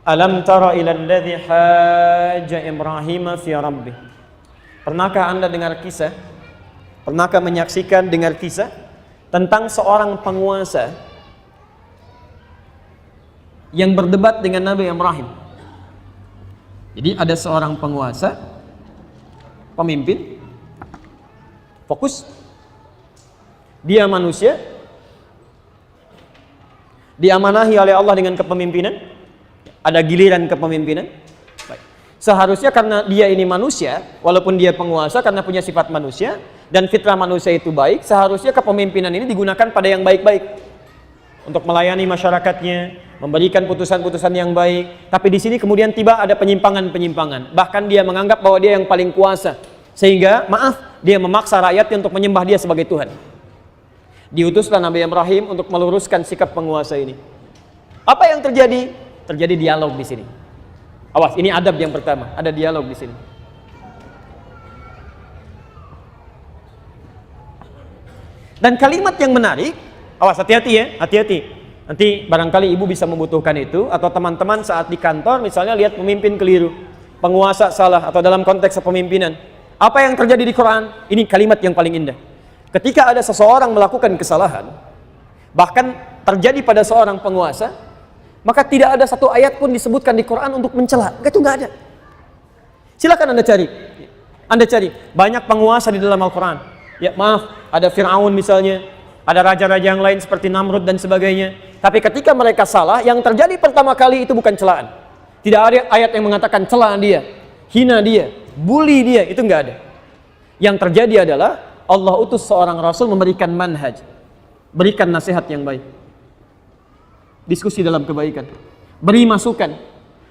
Alam tara ila alladhi hajja Ibrahim fi rabbih. Pernahkah Anda dengar kisah? Pernahkah menyaksikan dengar kisah tentang seorang penguasa yang berdebat dengan Nabi Ibrahim? Jadi ada seorang penguasa, pemimpin, fokus, dia manusia, diamanahi oleh Allah dengan kepemimpinan. Ada giliran kepemimpinan. Baik. Seharusnya karena dia ini manusia, walaupun dia penguasa karena punya sifat manusia dan fitrah manusia itu baik, seharusnya kepemimpinan ini digunakan pada yang baik-baik untuk melayani masyarakatnya, memberikan putusan-putusan yang baik. Tapi di sini kemudian tiba ada penyimpangan-penyimpangan. Bahkan dia menganggap bahwa dia yang paling kuasa, sehingga dia memaksa rakyatnya untuk menyembah dia sebagai Tuhan. Diutuslah Nabi Ibrahim untuk meluruskan sikap penguasa ini. Apa yang terjadi? Terjadi dialog di sini. Awas, ini adab yang pertama, ada dialog di sini. Dan kalimat yang menarik, awas, hati-hati ya, hati-hati. Nanti barangkali ibu bisa membutuhkan itu, atau teman-teman saat di kantor misalnya lihat pemimpin keliru, penguasa salah, atau dalam konteks kepemimpinan. Apa yang terjadi di Quran? Ini kalimat yang paling indah. Ketika ada seseorang melakukan kesalahan, bahkan terjadi pada seorang penguasa, maka tidak ada satu ayat pun disebutkan di Quran untuk mencela. Itu nggak ada. Silakan Anda cari. Anda cari. Banyak penguasa di dalam Al-Quran. Ya maaf, ada Fir'aun misalnya, ada raja-raja yang lain seperti Namrud dan sebagainya. Tapi ketika mereka salah, yang terjadi pertama kali itu bukan celaan. Tidak ada ayat yang mengatakan cela dia, hina dia, bully dia. Itu nggak ada. Yang terjadi adalah Allah utus seorang Rasul memberikan manhaj, berikan nasihat yang baik. Diskusi dalam kebaikan, beri masukan.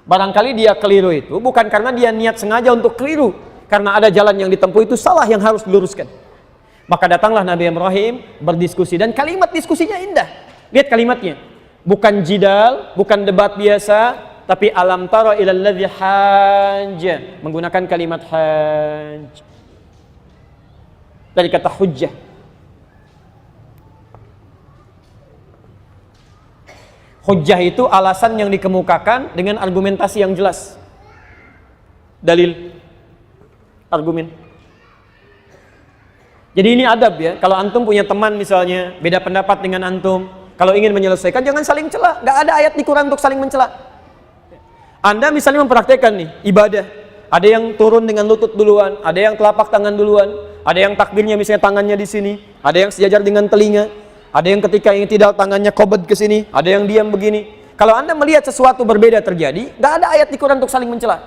Barangkali dia keliru itu bukan karena dia niat sengaja untuk keliru, karena ada jalan yang ditempuh itu salah yang harus diluruskan. Maka datanglah Nabi Ibrahim berdiskusi, dan kalimat diskusinya indah. Lihat kalimatnya, bukan jidal, bukan debat biasa, tapi alam tara ilal ladzi hajja, menggunakan kalimat hajj dari kata hujjah. Hujjah itu alasan yang dikemukakan dengan argumentasi yang jelas. Dalil, argumen. Jadi ini adab ya. Kalau antum punya teman misalnya beda pendapat dengan antum, kalau ingin menyelesaikan jangan saling cela. Gak ada ayat di Quran untuk saling mencela. Anda misalnya mempraktekkan nih ibadah, ada yang turun dengan lutut duluan, ada yang telapak tangan duluan, ada yang takbirnya misalnya tangannya di sini, ada yang sejajar dengan telinga. Ada yang ketika ingin tidak tangannya kobet ke sini, ada yang diam begini. Kalau Anda melihat sesuatu berbeda terjadi, nggak ada ayat di Quran untuk saling mencela.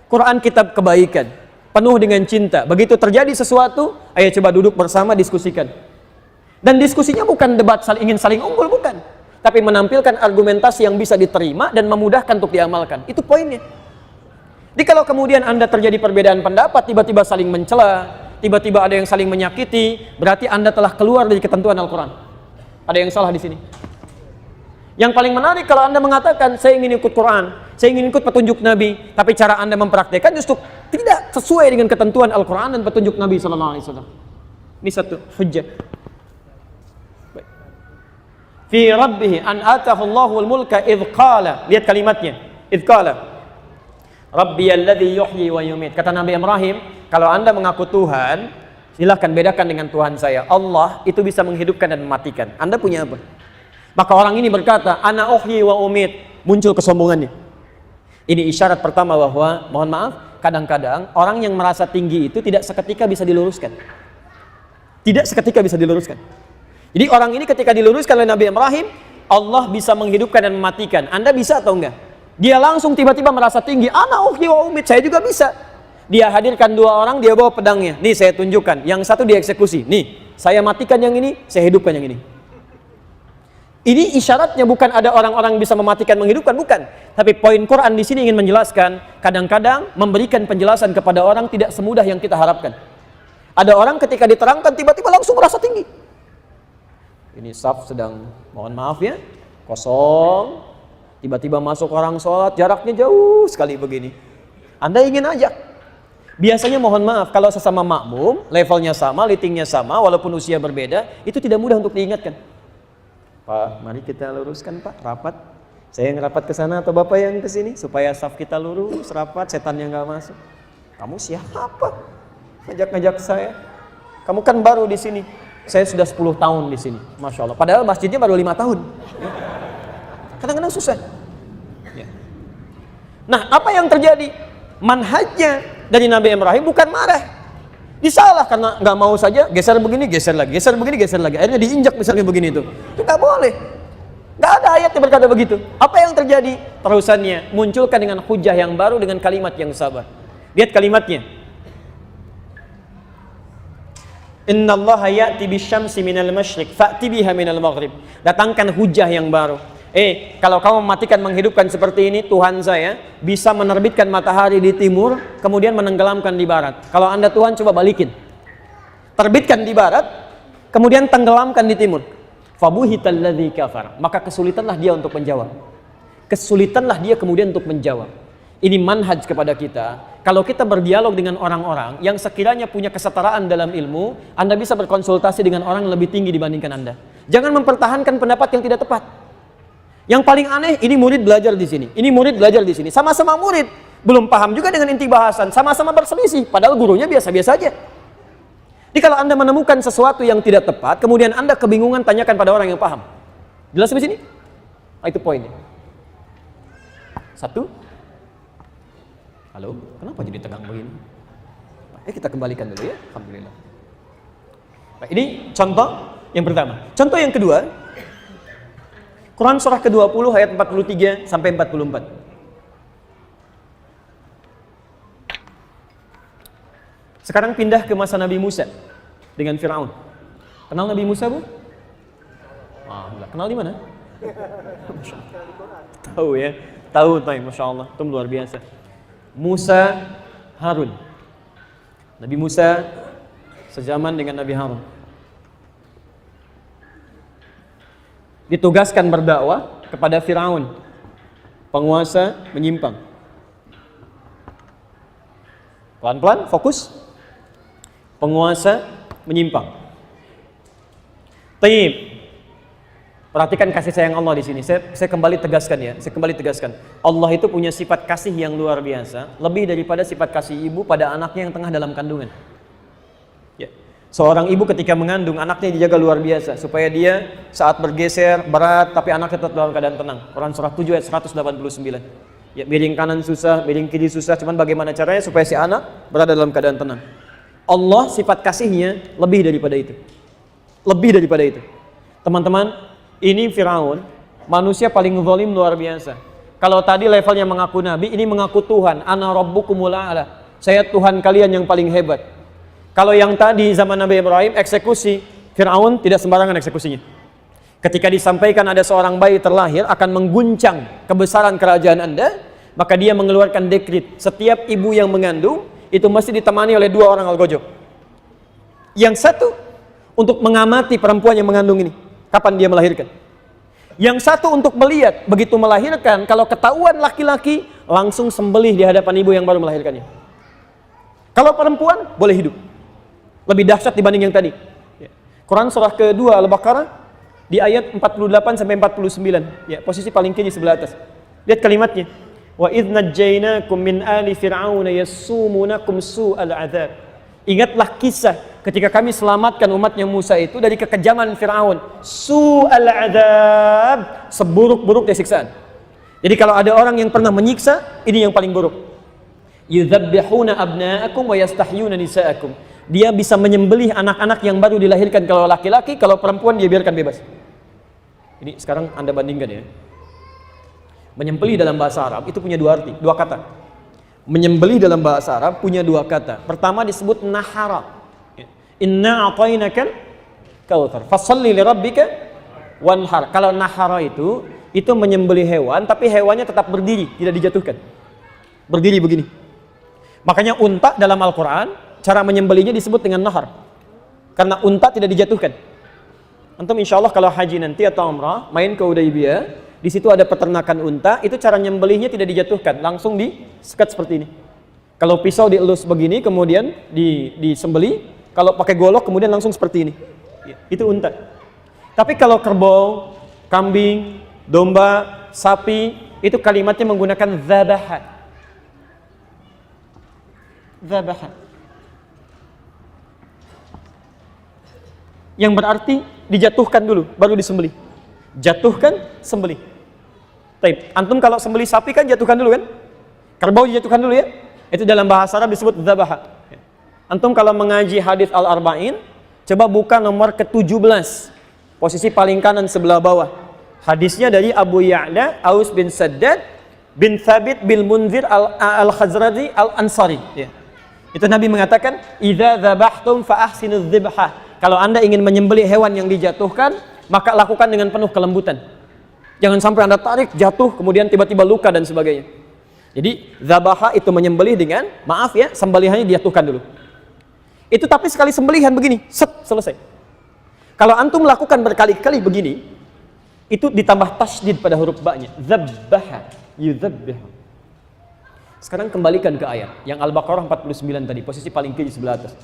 Quran kitab kebaikan, penuh dengan cinta. Begitu terjadi sesuatu, ayo coba duduk bersama diskusikan. Dan diskusinya bukan debat ingin saling unggul, bukan. Tapi menampilkan argumentasi yang bisa diterima dan memudahkan untuk diamalkan. Itu poinnya. Jadi kalau kemudian Anda terjadi perbedaan pendapat, tiba-tiba saling mencela, tiba-tiba ada yang saling menyakiti, berarti Anda telah keluar dari ketentuan Al-Quran. Ada yang salah di sini. Yang paling menarik kalau Anda mengatakan saya ingin ikut Quran, saya ingin ikut petunjuk Nabi, tapi cara Anda mempraktekkan justru tidak sesuai dengan ketentuan Al-Quran dan petunjuk Nabi SAW. Ini satu hujjah. Fi rabbih an atahu Allahul mulka idh qala. Lihat kalimatnya, idh qala Rabbiyalladzi yuhyi wa yumit. Kata Nabi Ibrahim, kalau Anda mengaku Tuhan, silahkan bedakan dengan Tuhan saya. Allah itu bisa menghidupkan dan mematikan. Anda punya apa? Maka orang ini berkata, ana uhyi wa umit. Muncul kesombongannya. Ini isyarat pertama bahwa, mohon maaf, kadang-kadang orang yang merasa tinggi itu tidak seketika bisa diluruskan. Tidak seketika bisa diluruskan. Jadi orang ini ketika diluruskan oleh Nabi Ibrahim, Allah bisa menghidupkan dan mematikan. Anda bisa atau enggak? Dia langsung tiba-tiba merasa tinggi. Ana uhyi wa umit, saya juga bisa. Dia hadirkan dua orang, dia bawa pedangnya. Nih saya tunjukkan, yang satu dieksekusi. Nih, saya matikan yang ini, saya hidupkan yang ini. Ini isyaratnya bukan ada orang-orang bisa mematikan, menghidupkan, bukan. Tapi poin Quran di sini ingin menjelaskan, kadang-kadang memberikan penjelasan kepada orang tidak semudah yang kita harapkan. Ada orang ketika diterangkan tiba-tiba langsung merasa tinggi. Ini saf sedang, mohon maaf ya, kosong. Tiba-tiba masuk orang sholat, jaraknya jauh sekali begini. Anda ingin ajak. Biasanya mohon maaf, kalau sesama makmum, levelnya sama, litingnya sama, walaupun usia berbeda, itu tidak mudah untuk diingatkan. Pak, mari kita luruskan Pak, rapat. Saya yang rapat ke sana atau Bapak yang ke sini supaya saf kita lurus, rapat, setannya nggak masuk. Kamu siapa? Ngajak-ngajak saya. Kamu kan baru di sini. Saya sudah 10 tahun di sini. Masya Allah. Padahal masjidnya baru 5 tahun. Kadang-kadang susah. Ya. Nah, apa yang terjadi? Manhajnya dari Nabi Ibrahim bukan marah. Disalah karena nggak mau saja, geser begini, geser lagi, geser begini, geser lagi. Akhirnya diinjak misalnya begini itu. Itu nggak boleh. Nggak ada ayat yang berkata begitu. Apa yang terjadi? Terusannya munculkan dengan hujah yang baru dengan kalimat yang sabar. Lihat kalimatnya. Innallaha ya'ti bisyamsi minal masyriq fa'ti biha minal maghrib. Datangkan hujah yang baru. Kalau kamu mematikan menghidupkan seperti ini, Tuhan saya bisa menerbitkan matahari di timur, kemudian menenggelamkan di barat. Kalau Anda Tuhan, coba balikin. Terbitkan di barat, kemudian tenggelamkan di timur. Fabuhital ladzi kafar. Maka kesulitanlah dia untuk menjawab. Kesulitanlah dia kemudian untuk menjawab. Ini manhaj kepada kita. Kalau kita berdialog dengan orang-orang yang sekiranya punya kesetaraan dalam ilmu, Anda bisa berkonsultasi dengan orang yang lebih tinggi dibandingkan Anda. Jangan mempertahankan pendapat yang tidak tepat. Yang paling aneh, ini murid belajar di sini, ini murid belajar di sini. Sama-sama murid, belum paham juga dengan inti bahasan, sama-sama berselisih, padahal gurunya biasa-biasa aja. Jadi kalau Anda menemukan sesuatu yang tidak tepat, kemudian Anda kebingungan, tanyakan pada orang yang paham. Jelas di sini? Nah, itu poinnya. Satu. Halo, kenapa jadi tegang begini? Kita kembalikan dulu ya. Alhamdulillah. Nah, ini contoh yang pertama. Contoh yang kedua, Quran surah ke-20 ayat 43 sampai 44. Sekarang pindah ke masa Nabi Musa dengan Firaun. Kenal Nabi Musa, Bu? Enggak. Kenal di mana? Tahu ya. Tahu, Masya Allah. Itu luar biasa. Musa, Harun. Nabi Musa sejaman dengan Nabi Harun. Ditugaskan berdakwah kepada Firaun, penguasa menyimpang. Pelan-pelan, fokus. Penguasa menyimpang. Taib. Perhatikan kasih sayang Allah di sini. Saya kembali tegaskan ya. Allah itu punya sifat kasih yang luar biasa, lebih daripada sifat kasih ibu pada anaknya yang tengah dalam kandungan. Ya. Seorang ibu ketika mengandung, anaknya dijaga luar biasa supaya dia saat bergeser berat tapi anaknya tetap dalam keadaan tenang. Quran surah 7 ayat 189. Ya, miring kanan susah, miring kiri susah, cuman bagaimana caranya supaya si anak berada dalam keadaan tenang. Allah sifat kasihnya lebih daripada itu. Lebih daripada itu. Teman-teman, ini Firaun, manusia paling zalim luar biasa. Kalau tadi levelnya mengaku nabi, ini mengaku Tuhan. Ana rabbukumul a'la. Saya Tuhan kalian yang paling hebat. Kalau yang tadi zaman Nabi Ibrahim eksekusi, Firaun tidak sembarangan eksekusinya. Ketika disampaikan ada seorang bayi terlahir akan mengguncang kebesaran kerajaan Anda, maka dia mengeluarkan dekret. Setiap ibu yang mengandung itu mesti ditemani oleh 2 orang algojo. Yang satu untuk mengamati perempuan yang mengandung ini, kapan dia melahirkan. Yang satu untuk melihat, begitu melahirkan, kalau ketahuan laki-laki, langsung sembelih di hadapan ibu yang baru melahirkannya. Kalau perempuan, boleh hidup. Lebih dahsyat dibanding yang tadi. Quran surah ke-2 Al-Baqarah di ayat 48 sampai 49. Ya, posisi paling kiri sebelah atas. Lihat kalimatnya. Wa idz najjaynakum min ali fir'aun yassumunakum su'al 'adzab. Ingatlah kisah ketika kami selamatkan umatnya Musa itu dari kekejaman Firaun. Su'al 'adzab, seburuk-buruknya siksaan. Jadi kalau ada orang yang pernah menyiksa, ini yang paling buruk. Yudzabbihuna abna'akum wa yastahyuna nisa'akum. Dia bisa menyembelih anak-anak yang baru dilahirkan kalau laki-laki, kalau perempuan dia biarkan bebas. Ini sekarang Anda bandingkan ya. Menyembelih dalam bahasa Arab itu punya 2 arti, 2 kata. Menyembelih dalam bahasa Arab punya 2 kata. Pertama disebut nahara. Inna a'tainakal kautsar. Fashalli li rabbika wanhar. Kalau nahara itu menyembelih hewan tapi hewannya tetap berdiri, tidak dijatuhkan. Berdiri begini. Makanya unta dalam Al-Qur'an cara menyembelihnya disebut dengan nahar. Karena unta tidak dijatuhkan. Antum insyaallah kalau haji nanti atau umrah main ke Hudaybiyah, di situ ada peternakan unta, itu cara nyembelihnya tidak dijatuhkan, langsung disekat seperti ini. Kalau pisau dielus begini, kemudian disembelih, kalau pakai golok kemudian langsung seperti ini. Itu unta. Tapi kalau kerbau, kambing, domba, sapi, itu kalimatnya menggunakan dzabaha. Dzabaha. Yang berarti dijatuhkan dulu, baru disembelih. Jatuhkan, sembelih. Baik, antum kalau sembelih sapi kan jatuhkan dulu kan? Kerbau dijatuhkan dulu ya. Itu dalam bahasa Arab disebut dzabaha. Antum kalau mengaji hadis Al-Arba'in, coba buka nomor ke-17. Posisi paling kanan sebelah bawah. Hadisnya dari Abu Ya'la, Aus bin Saddad bin Thabit bin Munzir Al-Khazraji Al-Ansari. Ya. Itu Nabi mengatakan, "Idza dzabahtum fa ahsinudz dzibhah." Kalau Anda ingin menyembelih hewan yang dijatuhkan, maka lakukan dengan penuh kelembutan. Jangan sampai Anda tarik, jatuh, kemudian tiba-tiba luka dan sebagainya. Jadi, dzabaha itu menyembelih dengan, maaf ya, sembelihannya dijatuhkan dulu. Itu tapi sekali sembelihan begini, set, selesai. Kalau antum melakukan berkali-kali begini, itu ditambah tasydid pada huruf ba-nya. Dzabbaha, yudzabbihu. Sekarang kembalikan ke ayat yang Al-Baqarah 49 tadi, posisi paling kiri sebelah atas.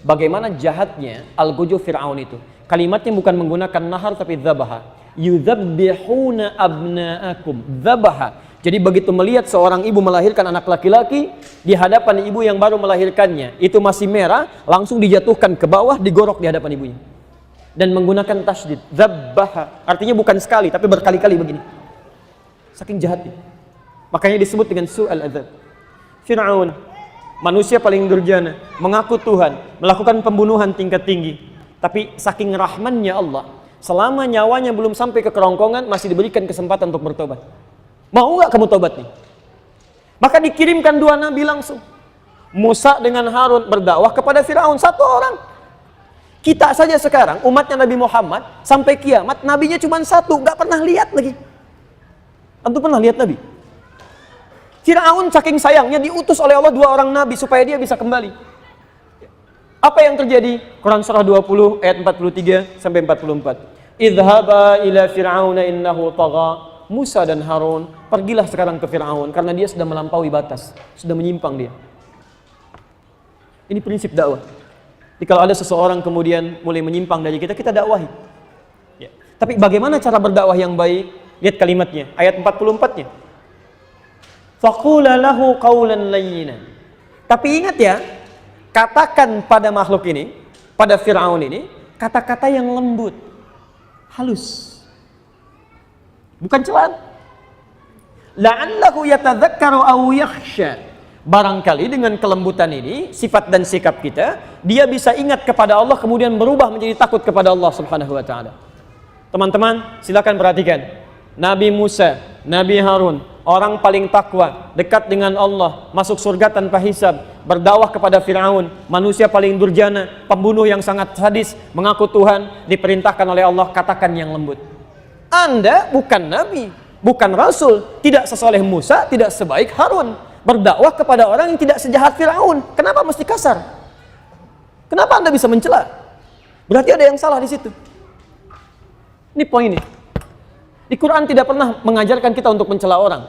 Bagaimana jahatnya Al-Ghujuf Fir'aun itu. Kalimatnya bukan menggunakan nahar tapi dzabaha. Yudzabbihuna abna'akum. Dzabaha. Jadi begitu melihat seorang ibu melahirkan anak laki-laki di hadapan ibu yang baru melahirkannya, itu masih merah, langsung dijatuhkan ke bawah, digorok di hadapan ibunya. Dan menggunakan tasydid. Dzabbaha. Artinya bukan sekali tapi berkali-kali begini. Saking jahatnya. Makanya disebut dengan su'al adzab. Fir'aun, manusia paling durjana, mengaku Tuhan, melakukan pembunuhan tingkat tinggi. Tapi saking rahmannya Allah, selama nyawanya belum sampai ke kerongkongan, masih diberikan kesempatan untuk bertobat. Mau nggak kamu tobat nih? Maka dikirimkan dua nabi langsung. Musa dengan Harun berdakwah kepada Fir'aun, satu orang. Kita saja sekarang, umatnya Nabi Muhammad, sampai kiamat, nabinya cuma satu, nggak pernah lihat lagi. Antum pernah lihat nabi? Fir'aun saking sayangnya diutus oleh Allah dua orang nabi supaya dia bisa kembali. Apa yang terjadi? Quran surah 20 ayat 43 sampai 44. Idhaba ila fir'auna innahu tagha. Musa dan Harun, pergilah sekarang ke Fir'aun karena dia sudah melampaui batas, sudah menyimpang dia. Ini prinsip dakwah. Jadi kalau ada seseorang kemudian mulai menyimpang dari kita, kita dakwahi. Ya. Tapi bagaimana cara berdakwah yang baik? Lihat kalimatnya, ayat 44-nya. Faqula lahu qawlan layyinan. Tapi ingat ya, katakan pada makhluk ini, pada Fir'aun ini, kata-kata yang lembut, halus, bukan celaan. La'allahu yatadzakkaru aw yakhsha. Barangkali dengan kelembutan ini, sifat dan sikap kita, dia bisa ingat kepada Allah kemudian berubah menjadi takut kepada Allah Subhanahu wa taala. Teman-teman, silakan perhatikan. Nabi Musa, Nabi Harun, orang paling takwa, dekat dengan Allah, masuk surga tanpa hisab, berdakwah kepada Fir'aun, manusia paling durjana, pembunuh yang sangat sadis, mengaku Tuhan, diperintahkan oleh Allah, katakan yang lembut. Anda bukan Nabi, bukan Rasul, tidak sesoleh Musa, tidak sebaik Harun, berdakwah kepada orang yang tidak sejahat Fir'aun. Kenapa mesti kasar? Kenapa Anda bisa mencela? Berarti ada yang salah di situ. Ini poinnya. Di Quran tidak pernah mengajarkan kita untuk mencela orang.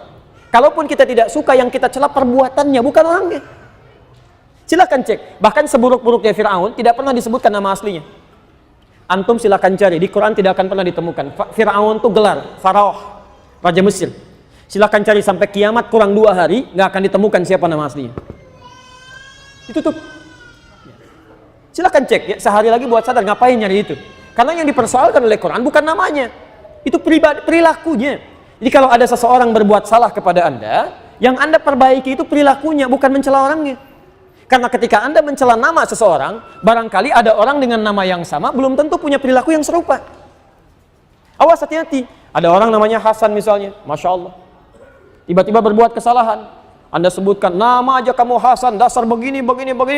Kalaupun kita tidak suka, yang kita cela perbuatannya, bukan orangnya. Silakan cek. Bahkan seburuk-buruknya Fir'aun tidak pernah disebutkan nama aslinya. Antum silakan cari. Di Quran tidak akan pernah ditemukan. Fir'aun itu gelar Faraoh, Raja Mesir. Silakan cari sampai kiamat kurang 2 hari, nggak akan ditemukan siapa nama aslinya. Ditutup. Silakan cek ya, sehari lagi buat sadar ngapain nyari itu. Karena yang dipersoalkan oleh Quran bukan namanya. Itu perilakunya. Jadi kalau ada seseorang berbuat salah kepada Anda, yang Anda perbaiki itu perilakunya, bukan mencela orangnya. Karena ketika Anda mencela nama seseorang, barangkali ada orang dengan nama yang sama, belum tentu punya perilaku yang serupa. Awas, hati-hati. Ada orang namanya Hasan misalnya, Masya Allah. Tiba-tiba berbuat kesalahan. Anda sebutkan, nama aja kamu Hasan, dasar begini,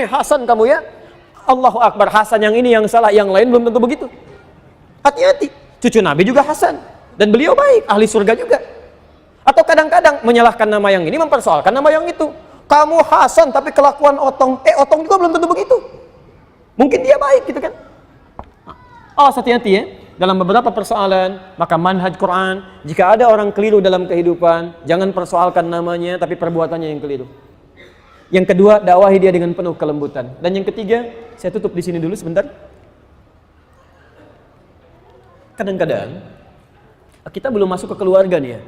Hasan kamu ya. Allahu Akbar, Hasan yang ini yang salah, yang lain belum tentu begitu. Hati-hati. Cucu Nabi juga Hasan, dan beliau baik, ahli surga juga. Atau kadang-kadang menyalahkan nama yang ini, mempersoalkan nama yang itu. Kamu Hasan tapi kelakuan Otong, Otong juga belum tentu begitu. Mungkin dia baik gitu kan. Oh, hati-hati ya. Dalam beberapa persoalan, maka manhaj Quran, jika ada orang keliru dalam kehidupan, jangan persoalkan namanya tapi perbuatannya yang keliru. Yang kedua, dakwahi dia dengan penuh kelembutan. Dan yang ketiga, saya tutup di sini dulu sebentar. Kadang-kadang kita belum masuk ke keluarga nih ya.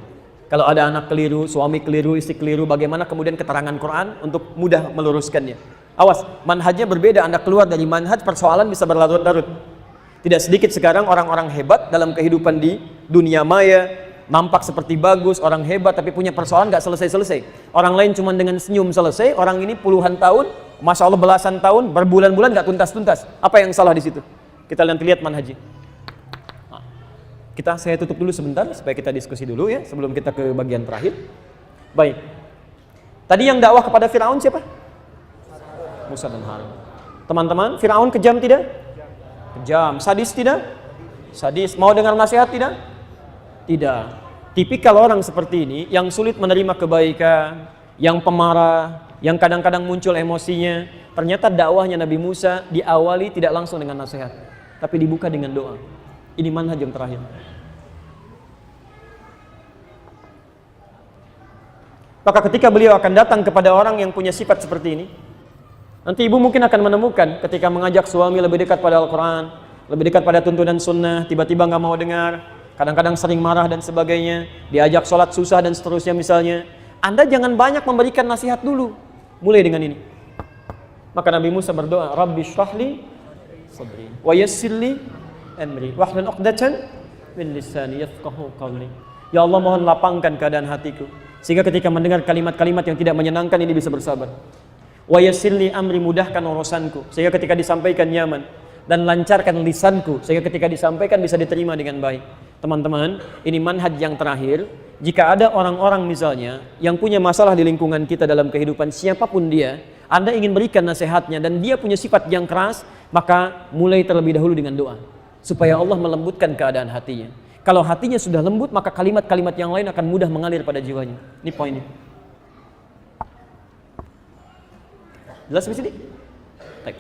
Kalau ada anak keliru, suami keliru, istri keliru, bagaimana kemudian keterangan Quran untuk mudah meluruskannya. Awas, manhajnya berbeda. Anda keluar dari manhaj, persoalan bisa berlarut-larut. Tidak sedikit sekarang orang-orang hebat dalam kehidupan di dunia maya, nampak seperti bagus, orang hebat, tapi punya persoalan gak selesai-selesai. Orang lain cuma dengan senyum selesai, orang ini puluhan tahun, Masya Allah belasan tahun, berbulan-bulan gak tuntas-tuntas. Apa yang salah di situ? Kita lihat manhajnya. Saya tutup dulu sebentar supaya kita diskusi dulu ya sebelum kita ke bagian terakhir. Baik. Tadi yang dakwah kepada Firaun siapa? Musa dan Harun. Teman-teman, Firaun kejam tidak? Kejam. Sadis tidak? Sadis. Mau dengar nasihat tidak? Tidak. Tipikal orang seperti ini yang sulit menerima kebaikan, yang pemarah, yang kadang-kadang muncul emosinya. Ternyata dakwahnya Nabi Musa diawali tidak langsung dengan nasihat, tapi dibuka dengan doa. Ini manhaj yang terakhir. Maka ketika beliau akan datang kepada orang yang punya sifat seperti ini, nanti ibu mungkin akan menemukan ketika mengajak suami lebih dekat pada Al-Quran, lebih dekat pada tuntunan sunnah, tiba-tiba nggak mau dengar, kadang-kadang sering marah dan sebagainya, diajak sholat susah dan seterusnya misalnya. Anda jangan banyak memberikan nasihat dulu, mulai dengan ini. Maka Nabi Musa berdoa, Rabbi shrahli sadri wa yassirli amri wahlul 'uqdatan min lisani yafqahu qawli. Ya Allah, mohon lapangkan keadaan hatiku sehingga ketika mendengar kalimat-kalimat yang tidak menyenangkan ini bisa bersabar. Wa yassirli amri, mudahkan urusanku sehingga ketika disampaikan nyaman, dan lancarkan lisanku sehingga ketika disampaikan bisa diterima dengan baik. Teman-teman, ini manhaj yang terakhir. Jika ada orang-orang misalnya yang punya masalah di lingkungan kita dalam kehidupan, siapapun dia, Anda ingin berikan nasihatnya dan dia punya sifat yang keras, maka mulai terlebih dahulu dengan doa supaya Allah melembutkan keadaan hatinya. Kalau hatinya sudah lembut, maka kalimat-kalimat yang lain akan mudah mengalir pada jiwanya. Ini poinnya. Jelas di sini? Baik.